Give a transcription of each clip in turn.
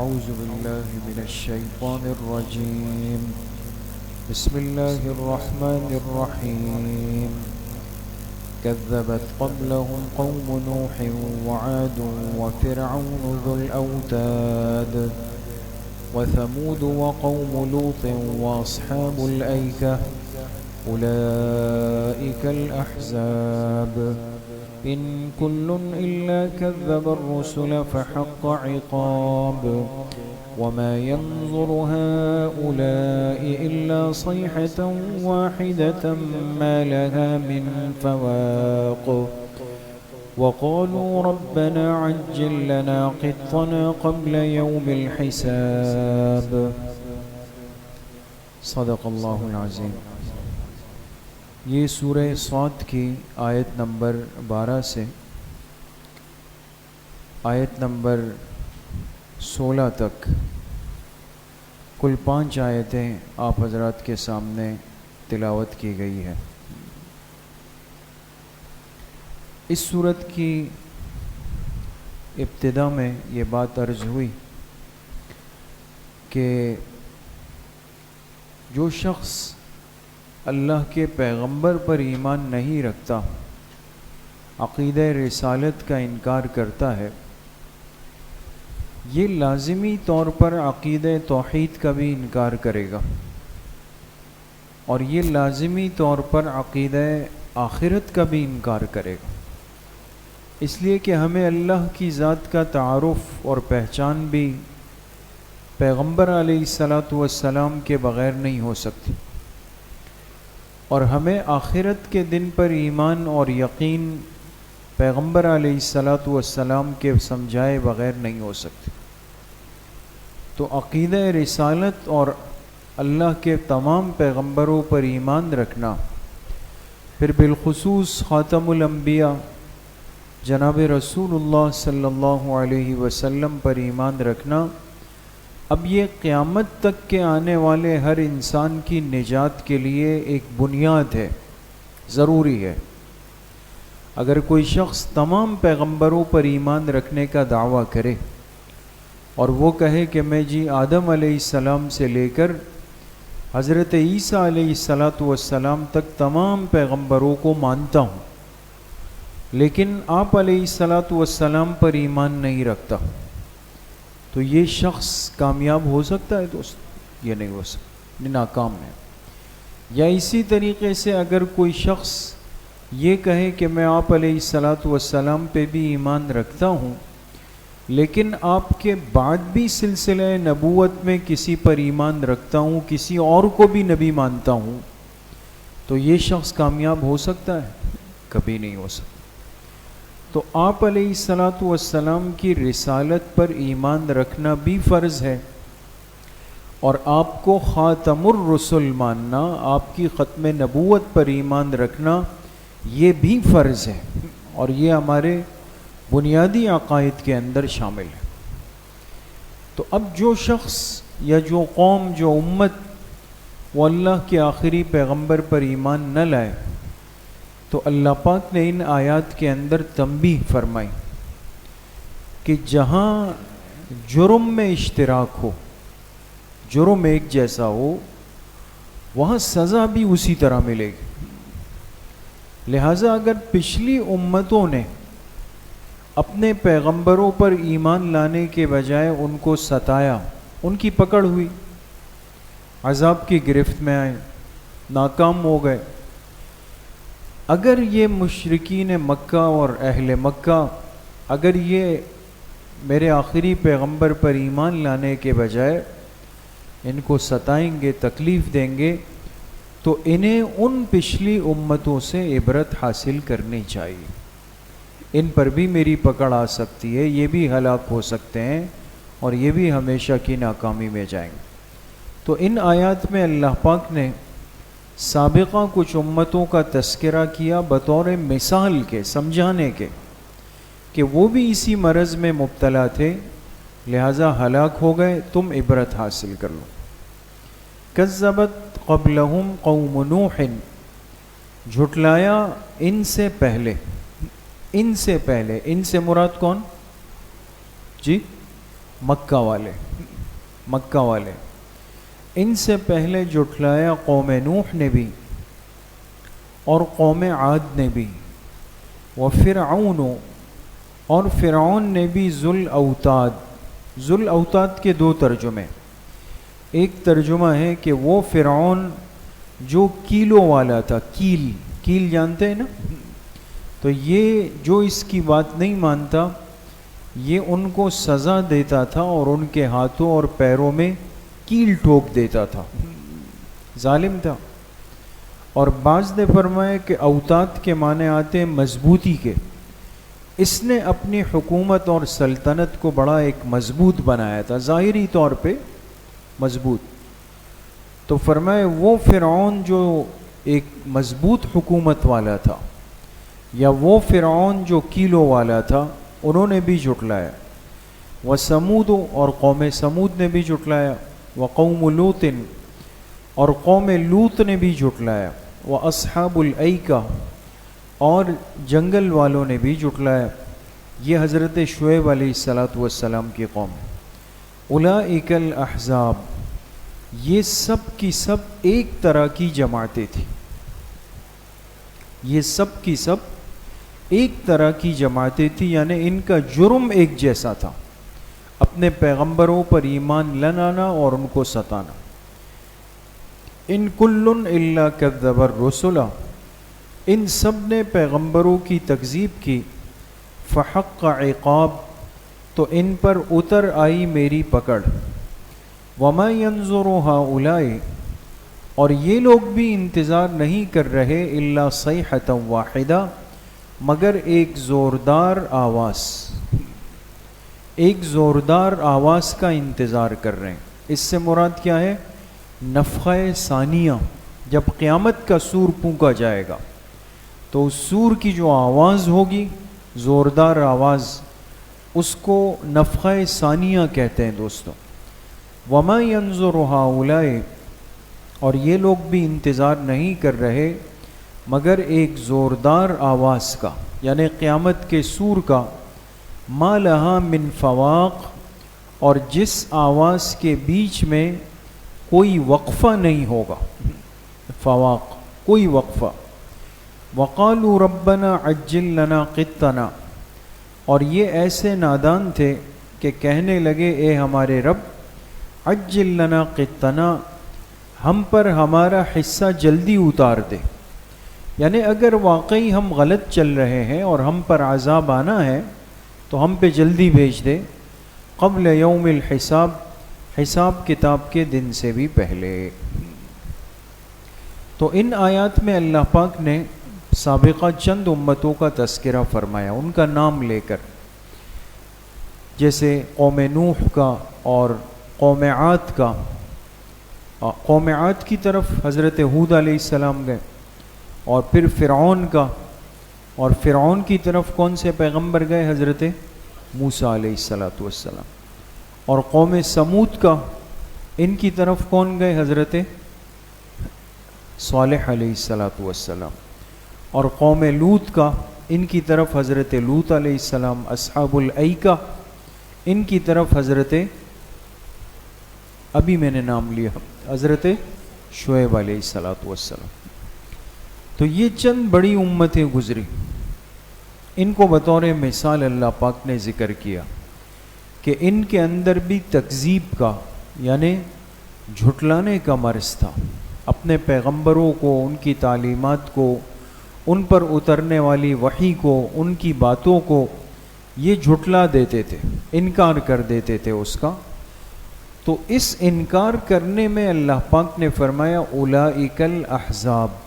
أعوذ بالله من الشيطان الرجيم. بسم الله الرحمن الرحيم. كذبت قبلهم قوم نوح وعاد وفرعون ذو الأوتاد وثمود وقوم لوط وأصحاب الأيكة أولئك الأحزاب إن كل إلا كذب الرسل فحق عقاب وما ينظر هؤلاء إلا صيحة واحدة ما لها من فواق وقالوا ربنا عجل لنا قطنا قبل يوم الحساب. صدق اللہ العظیم. یہ سورہ صاد کی آیت نمبر 12 سے آیت نمبر 16 تک کل 5 آیتیں آپ حضرات کے سامنے تلاوت کی گئی ہے. اس سورت کی ابتدا میں یہ بات عرض ہوئی کہ جو شخص اللہ کے پیغمبر پر ایمان نہیں رکھتا، عقیدہ رسالت کا انکار کرتا ہے، یہ لازمی طور پر عقیدہ توحید کا بھی انکار کرے گا اور یہ لازمی طور پر عقیدہ آخرت کا بھی انکار کرے گا. اس لیے کہ ہمیں اللہ کی ذات کا تعارف اور پہچان بھی پیغمبر علیہ السلام کے بغیر نہیں ہو سکتی، اور ہمیں آخرت کے دن پر ایمان اور یقین پیغمبر علیہ السلام کے سمجھائے بغیر نہیں ہو سکتی. تو عقیدہ رسالت اور اللہ کے تمام پیغمبروں پر ایمان رکھنا، پھر بالخصوص خاتم الانبیاء جناب رسول اللہ صلی اللہ علیہ وسلم پر ایمان رکھنا، اب یہ قیامت تک کے آنے والے ہر انسان کی نجات کے لیے ایک بنیاد ہے، ضروری ہے. اگر کوئی شخص تمام پیغمبروں پر ایمان رکھنے کا دعویٰ کرے اور وہ کہے کہ میں آدم علیہ السلام سے لے کر حضرت عیسیٰ علیہ السلام تک تمام پیغمبروں کو مانتا ہوں، لیکن آپ علیہ السلام پر ایمان نہیں رکھتا، تو یہ شخص کامیاب ہو سکتا ہے دوست؟ یہ نہیں ہو سکتا، یہ ناکام ہے. یا اسی طریقے سے اگر کوئی شخص یہ کہے کہ میں آپ علیہ السلام پہ بھی ایمان رکھتا ہوں، لیکن آپ کے بعد بھی سلسلہ نبوت میں کسی پر ایمان رکھتا ہوں، کسی اور کو بھی نبی مانتا ہوں، تو یہ شخص کامیاب ہو سکتا ہے؟ کبھی نہیں ہو سکتا. تو آپ علیہ السلام کی رسالت پر ایمان رکھنا بھی فرض ہے، اور آپ کو خاتم الرسل ماننا، آپ کی ختم نبوت پر ایمان رکھنا، یہ بھی فرض ہے، اور یہ ہمارے بنیادی عقائد کے اندر شامل ہے. تو اب جو شخص یا جو قوم، جو امت وہ اللہ کے آخری پیغمبر پر ایمان نہ لائے، تو اللہ پاک نے ان آیات کے اندر تنبیہ فرمائی کہ جہاں جرم میں اشتراک ہو، جرم ایک جیسا ہو، وہاں سزا بھی اسی طرح ملے گی. لہٰذا اگر پچھلی امتوں نے اپنے پیغمبروں پر ایمان لانے کے بجائے ان کو ستایا، ان کی پکڑ ہوئی، عذاب کی گرفت میں آئے، ناکام ہو گئے، اگر یہ مشرکین مکہ اور اہل مکہ اگر یہ میرے آخری پیغمبر پر ایمان لانے کے بجائے ان کو ستائیں گے، تکلیف دیں گے، تو انہیں ان پچھلی امتوں سے عبرت حاصل کرنی چاہیے. ان پر بھی میری پکڑ آ سکتی ہے، یہ بھی ہلاک ہو سکتے ہیں اور یہ بھی ہمیشہ کی ناکامی میں جائیں گے. تو ان آیات میں اللہ پاک نے سابقہ کچھ امتوں کا تذکرہ کیا بطور مثال کے، سمجھانے کے، کہ وہ بھی اسی مرض میں مبتلا تھے، لہٰذا ہلاک ہو گئے، تم عبرت حاصل کر لو. کذبت قبلہم قوم نوح، جھٹلایا ان سے پہلے، ان سے پہلے، ان سے مراد کون؟ جی مکہ والے. مکہ والے. ان سے پہلے جھٹلایا قوم نوح نے بھی اور قوم عاد نے بھی، وفرعون، اور فرعون نے بھی، ذو الاوتاد. ذو الاوتاد کے دو ترجمے. ایک ترجمہ ہے کہ وہ فرعون جو کیلوں والا تھا. کیل جانتے ہیں نا؟ تو یہ جو اس کی بات نہیں مانتا یہ ان کو سزا دیتا تھا اور ان کے ہاتھوں اور پیروں میں کیل ٹھوک دیتا تھا. ظالم تھا. اور بعض نے فرمایا کہ اوتاد کے معنی آتے ہیں مضبوطی کے. اس نے اپنی حکومت اور سلطنت کو بڑا ایک مضبوط بنایا تھا، ظاہری طور پہ مضبوط. تو فرمائے وہ فرعون جو ایک مضبوط حکومت والا تھا یا وہ فرعون جو کیلوں والا تھا، انہوں نے بھی جھٹلایا. وثمود، اور قوم سمود نے بھی جھٹلایا. وقوم لوط، اور قوم لوط نے بھی جھٹلایا. واصحاب الایکہ، اور جنگل والوں نے بھی جھٹلایا. یہ حضرت شعیب علیہ السلام کی قوم. اولئک الاحزاب، یہ سب کی سب ایک طرح کی جماعتیں تھیں. یہ سب کی سب ایک طرح کی جماعتیں تھیں، یعنی ان کا جرم ایک جیسا تھا، اپنے پیغمبروں پر ایمان نہ لانا اور ان کو ستانا. ان کل الا کذب الرسل، ان سب نے پیغمبروں کی تکذیب کی. فحق عقاب، تو ان پر اتر آئی میری پکڑ. وما ينظر هؤلاء، اور یہ لوگ بھی انتظار نہیں کر رہے، الا صیحۃ واحدہ، مگر ایک زوردار آواز، ایک زوردار آواز کا انتظار کر رہے ہیں. اس سے مراد کیا ہے؟ نفخہ ثانیہ. جب قیامت کا سور پھونکا جائے گا تو اس سور کی جو آواز ہوگی، زوردار آواز، اس کو نفخہ ثانیہ کہتے ہیں دوستوں. وما ينظر هؤلاء، اور یہ لوگ بھی انتظار نہیں کر رہے مگر ایک زوردار آواز کا، یعنی قیامت کے سور کا. ما لہا من فواق، اور جس آواز کے بیچ میں کوئی وقفہ نہیں ہوگا. فواق، کوئی وقفہ. وقالوا ربنا عجل لنا قطنا، اور یہ ایسے نادان تھے کہ کہنے لگے اے ہمارے رب، عجل لنا قطنا، ہم پر ہمارا حصہ جلدی اتار دے. یعنی اگر واقعی ہم غلط چل رہے ہیں اور ہم پر عذاب آنا ہے تو ہم پہ جلدی بھیج دے. قبل یوم الحساب، حساب کتاب کے دن سے بھی پہلے. تو ان آیات میں اللہ پاک نے سابقہ چند امتوں کا تذکرہ فرمایا ان کا نام لے کر، جیسے قوم نوح کا اور قوم عاد کا. قوم عاد کی طرف حضرت ہود علیہ السلام گئے، اور پھر فرعون کا، اور فرعون کی طرف کون سے پیغمبر گئے؟ حضرت موسیٰ علیہ السلام. اور قوم سمود کا، ان کی طرف کون گئے؟ حضرت صالح علیہ السلام. اور قوم لوط کا، ان کی طرف حضرت لوط علیہ السلام. اصحاب الایکہ، ان کی طرف حضرت، ابھی میں نے نام لیا، حضرت شعیب علیہ السلام. تو یہ چند بڑی امتیں گزری، ان کو بطور مثال اللہ پاک نے ذکر کیا کہ ان کے اندر بھی تکذیب کا، یعنی جھٹلانے کا مرض تھا. اپنے پیغمبروں کو، ان کی تعلیمات کو، ان پر اترنے والی وحی کو، ان کی باتوں کو یہ جھٹلا دیتے تھے، انکار کر دیتے تھے اس کا. تو اس انکار کرنے میں اللہ پاک نے فرمایا اولئک الاحزاب،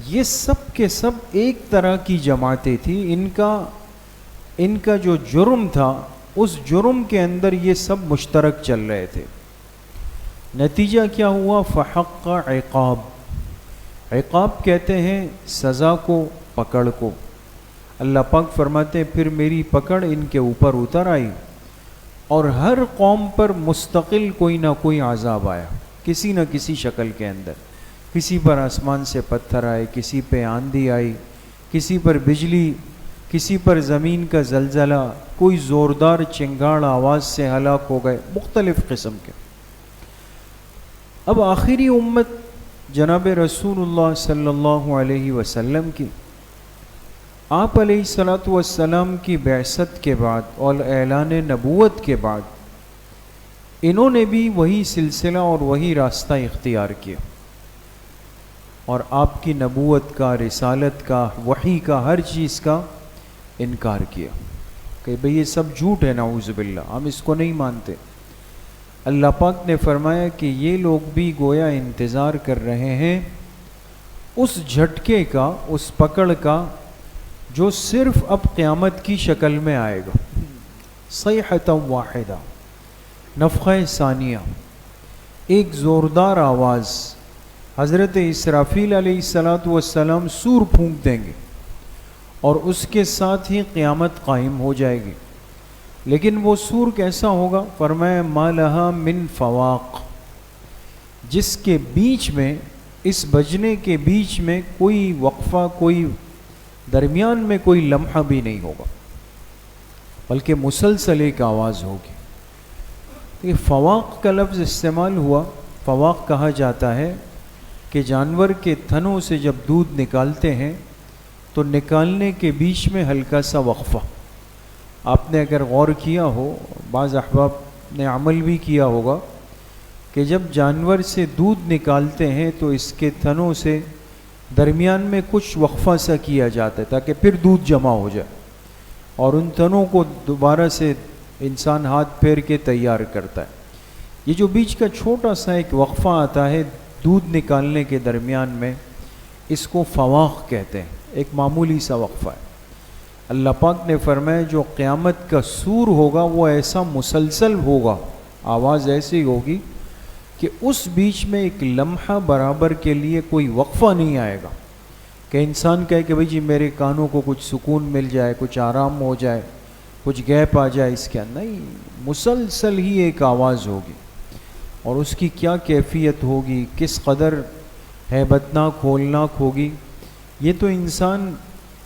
یہ سب کے سب ایک طرح کی جماعتیں تھیں. ان کا جو جرم تھا اس جرم کے اندر یہ سب مشترک چل رہے تھے. نتیجہ کیا ہوا؟ فحق عقاب. عقاب کہتے ہیں سزا کو، پکڑ کو. اللہ پاک فرماتے ہیں پھر میری پکڑ ان کے اوپر اتر آئی، اور ہر قوم پر مستقل کوئی نہ کوئی عذاب آیا، کسی نہ کسی شکل کے اندر. کسی پر آسمان سے پتھر آئے، کسی پہ آندھی آئی، کسی پر بجلی کسی پر زمین کا زلزلہ، کوئی زوردار چنگاڑ آواز سے ہلاک ہو گئے، مختلف قسم کے۔ اب آخری امت جناب رسول اللہ صلی اللہ علیہ وسلم کی، آپ علیہ الصلاۃ والسلام کی بعثت کے بعد اور اعلان نبوت کے بعد انہوں نے بھی وہی سلسلہ اور وہی راستہ اختیار کیا، اور آپ کی نبوت کا، رسالت کا، وحی کا، ہر چیز کا انکار کیا کہ بھئی یہ سب جھوٹ ہے، نعوذ باللہ، ہم اس کو نہیں مانتے۔ اللہ پاک نے فرمایا کہ یہ لوگ بھی گویا انتظار کر رہے ہیں اس جھٹکے کا، اس پکڑ کا جو صرف اب قیامت کی شکل میں آئے گا۔ صیحۃ واحدہ، نفخہ ثانیہ، ایک زوردار آواز، حضرت اسرافیل علیہ الصلاۃ والسلام سور پھونک دیں گے اور اس کے ساتھ ہی قیامت قائم ہو جائے گی۔ لیکن وہ سور کیسا ہوگا؟ فرمایا ما لہا من فواق، جس کے بیچ میں، اس بجنے کے بیچ میں کوئی وقفہ، کوئی درمیان میں کوئی لمحہ بھی نہیں ہوگا، بلکہ مسلسل ایک آواز ہوگی۔ یہ فواق کا لفظ استعمال ہوا، فواق کہا جاتا ہے کہ جانور کے تھنوں سے جب دودھ نکالتے ہیں تو نکالنے کے بیچ میں ہلکا سا وقفہ۔ آپ نے اگر غور کیا ہو، بعض احباب نے عمل بھی کیا ہوگا کہ جب جانور سے دودھ نکالتے ہیں تو اس کے تھنوں سے درمیان میں کچھ وقفہ سا کیا جاتا ہے تاکہ پھر دودھ جمع ہو جائے، اور ان تنوں کو دوبارہ سے انسان ہاتھ پھیر کے تیار کرتا ہے۔ یہ جو بیچ کا چھوٹا سا ایک وقفہ آتا ہے دودھ نکالنے کے درمیان میں، اس کو فواق کہتے ہیں، ایک معمولی سا وقفہ ہے۔ اللہ پاک نے فرمایا جو قیامت کا سور ہوگا وہ ایسا مسلسل ہوگا، آواز ایسی ہوگی کہ اس بیچ میں ایک لمحہ برابر کے لیے کوئی وقفہ نہیں آئے گا کہ انسان کہے کہ بھئی جی میرے کانوں کو کچھ سکون مل جائے، کچھ آرام ہو جائے، کچھ گیپ آ جائے اس کے اندر۔ نہیں، مسلسل ہی ایک آواز ہوگی، اور اس کی کیا کیفیت ہوگی، کس قدر ہیبتناک ہولناک ہوگی، یہ تو انسان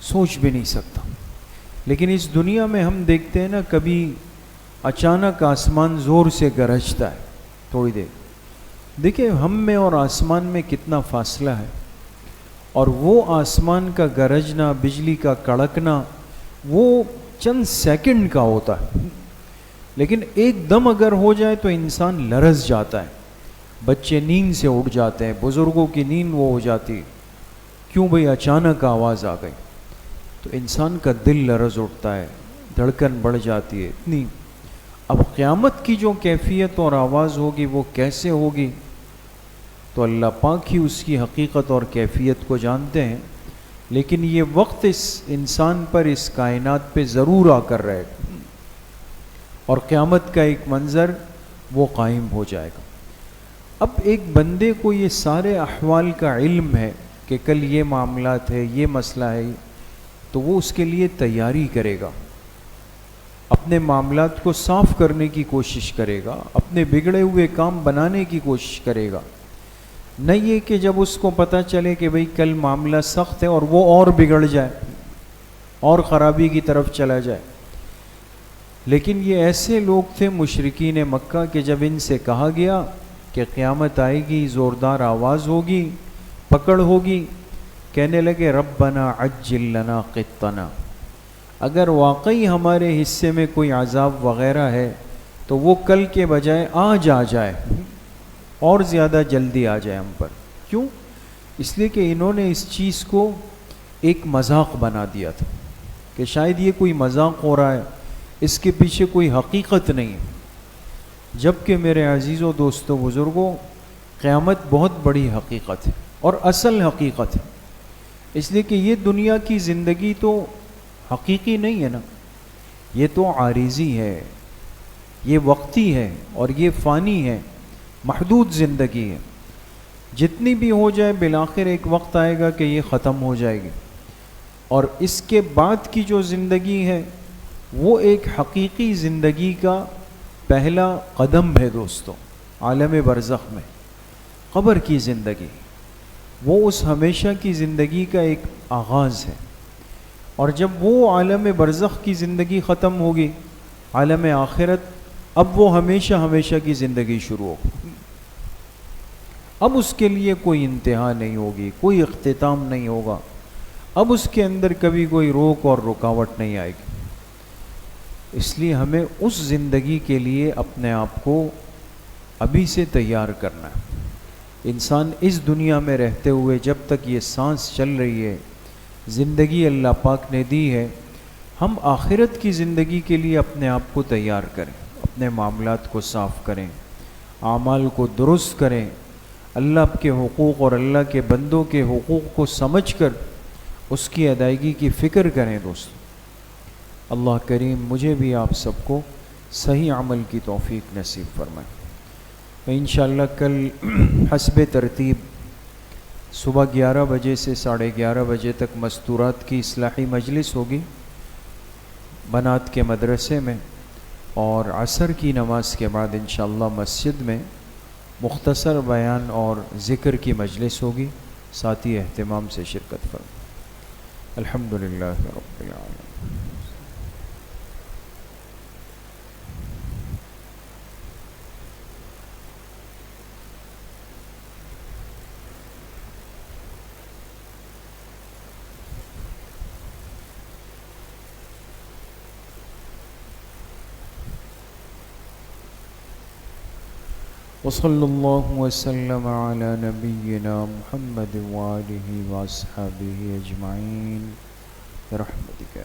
سوچ بھی نہیں سکتا۔ لیکن اس دنیا میں ہم دیکھتے ہیں نا، کبھی اچانک آسمان زور سے گرجتا ہے تھوڑی دیر۔ دیکھیں ہم میں اور آسمان میں کتنا فاصلہ ہے، اور وہ آسمان کا گرجنا، بجلی کا کڑکنا، وہ چند سیکنڈ کا ہوتا ہے، لیکن ایک دم اگر ہو جائے تو انسان لرز جاتا ہے۔ بچے نیند سے اٹھ جاتے ہیں، بزرگوں کی نیند وہ ہو جاتی ہے، کیوں بھئی اچانک آواز آ گئی، تو انسان کا دل لرز اٹھتا ہے، دھڑکن بڑھ جاتی ہے اتنی۔ اب قیامت کی جو کیفیت اور آواز ہوگی وہ کیسے ہوگی، تو اللہ پاک ہی اس کی حقیقت اور کیفیت کو جانتے ہیں، لیکن یہ وقت اس انسان پر، اس کائنات پہ ضرور آ کر رہے گا، اور قیامت کا ایک منظر وہ قائم ہو جائے گا۔ اب ایک بندے کو یہ سارے احوال کا علم ہے کہ کل یہ معاملات ہے، یہ مسئلہ ہے، تو وہ اس کے لیے تیاری کرے گا، اپنے معاملات کو صاف کرنے کی کوشش کرے گا، اپنے بگڑے ہوئے کام بنانے کی کوشش کرے گا۔ نہ یہ کہ جب اس کو پتہ چلے کہ بھئی کل معاملہ سخت ہے اور وہ اور بگڑ جائے اور خرابی کی طرف چلا جائے۔ لیکن یہ ایسے لوگ تھے مشرکین مکہ کہ جب ان سے کہا گیا کہ قیامت آئے گی، زوردار آواز ہوگی، پکڑ ہوگی، کہنے لگے ربنا عجل لنا قطنا، اگر واقعی ہمارے حصے میں کوئی عذاب وغیرہ ہے تو وہ کل کے بجائے آج آ جائے، اور زیادہ جلدی آ جائے ہم پر۔ کیوں؟ اس لیے کہ انہوں نے اس چیز کو ایک مذاق بنا دیا تھا کہ شاید یہ کوئی مذاق ہو رہا ہے، اس کے پیچھے کوئی حقیقت نہیں ہے۔ جبکہ میرے عزیزوں، دوستوں، بزرگوں، قیامت بہت بڑی حقیقت ہے اور اصل حقیقت ہے، اس لیے کہ یہ دنیا کی زندگی تو حقیقی نہیں ہے نا، یہ تو عارضی ہے، یہ وقتی ہے اور یہ فانی ہے، محدود زندگی ہے، جتنی بھی ہو جائے بالآخر ایک وقت آئے گا کہ یہ ختم ہو جائے گی، اور اس کے بعد کی جو زندگی ہے وہ ایک حقیقی زندگی کا پہلا قدم ہے دوستوں، عالم برزخ میں قبر کی زندگی، وہ اس ہمیشہ کی زندگی کا ایک آغاز ہے، اور جب وہ عالم برزخ کی زندگی ختم ہوگی، عالم آخرت، اب وہ ہمیشہ ہمیشہ کی زندگی شروع ہوگی. اب اس کے لیے کوئی انتہا نہیں ہوگی، کوئی اختتام نہیں ہوگا. اب اس کے اندر کبھی کوئی روک اور رکاوٹ نہیں آئے گی. اس لیے ہمیں اس زندگی کے لیے اپنے آپ کو ابھی سے تیار کرنا ہے. انسان اس دنیا میں رہتے ہوئے جب تک یہ سانس چل رہی ہے، زندگی اللہ پاک نے دی ہے، ہم آخرت کی زندگی کے لیے اپنے آپ کو تیار کریں، اپنے معاملات کو صاف کریں، اعمال کو درست کریں، اللہ کے حقوق اور اللہ کے بندوں کے حقوق کو سمجھ کر اس کی ادائیگی کی فکر کریں. دوستو، اللہ کریم مجھے بھی آپ سب کو صحیح عمل کی توفیق نصیب فرمائے. انشاءاللہ کل حسب ترتیب صبح 11 بجے سے 11:30 بجے تک مستورات کی اصلاحی مجلس ہوگی بنات کے مدرسے میں، اور عصر کی نماز کے بعد انشاءاللہ مسجد میں مختصر بیان اور ذکر کی مجلس ہوگی. ساتھی اہتمام سے شرکت فرمائیں. الحمدللہ رب العالمین. وصلی اللہ وسلم علی نبینا محمد وآلہ واصحابہ اجمعین برحمتک.